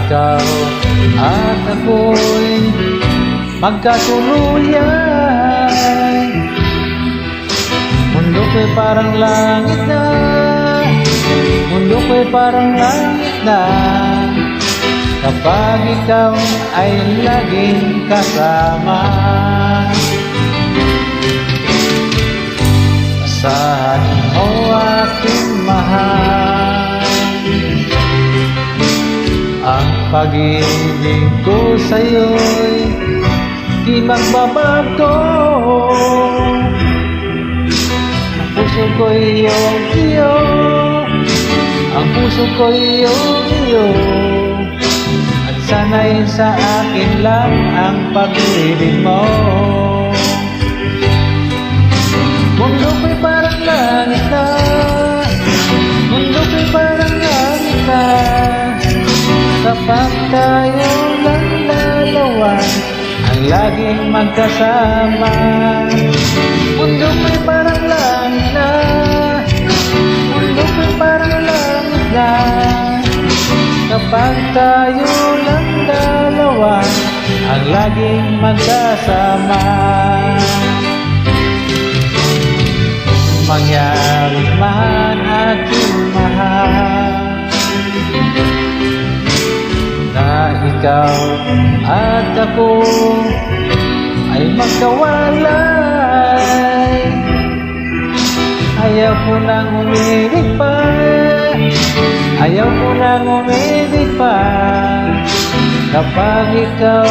ikaw at ako'y magkatuluyan. Mundo ko'y parang langit na, mundo ko'y parang langit na, kapag ikaw ay laging kasama. Asahan mo aking mahal, ang pag-ibig ko sa'yo'y di magbabago. Ang puso ko'y iyo, ang puso ko'y iyo, at sana'y sa akin lang ang pag-ibig mo. Mundo ko'y parang langit na, mundo ko'y parang langit na, kapag tayo lang dalawa ang laging magkasama. Mundo ko'y parang langit na, mundo ko'y parang langit na, kapag tayo lang dalawa ang laging magkasama. Mangyari man aking mahal, na ikaw at ako ay magkawalay. Ayaw ko nang umilig pa, ayaw ko nang umilig pa, kapag ikaw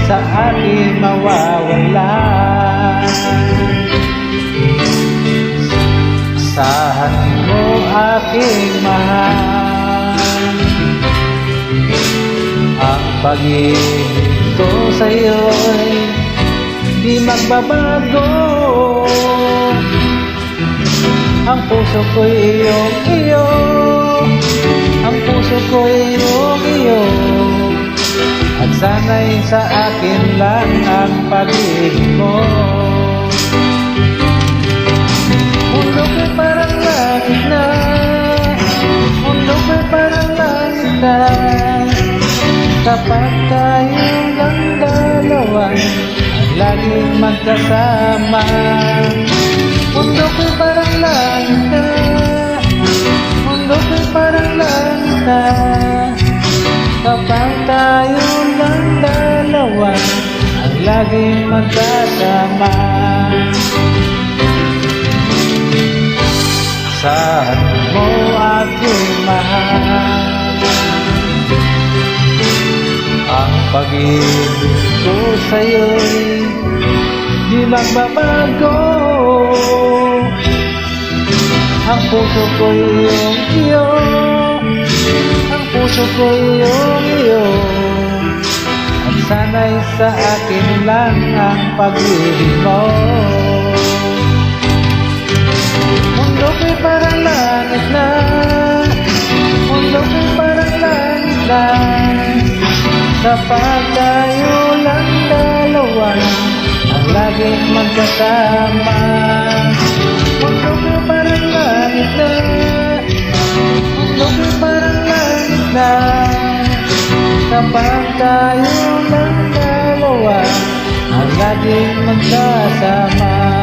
sa akin mawawala. Asahan mo aking mahal, ang pag-ibig ko sa'yo'y di magbabago. Ang puso ko'y iyong iyo, ang puso ko'y iyong iyo, at sana'y sa akin lang ang pag-ibig mo. Mundo ko'y parang langit na, mundo ko'y parang langit na, kapag tayo lang dalawa ang laging magkasama. Mundo ko'y parang langit na, mundo ko'y parang langit na, kapag tayo lang dalawa ang laging magkasama. Asahan mo aking mahal, ang pag-ibig ko sa'yo'y di magbabago. Ang puso ko'y iyong iyo, ang puso ko'y iyong iyo, at sana'y sa akin lang ang pag-ibig mo. Mundo ko'y parang langit na, mundo ko'y parang langit na, kapag tayo lang dalawa ang laging magkasama. Mundo ko'y parang langit na, mundo ko'y parang langit na, kapag tayo lang dalawa ang laging magkasama.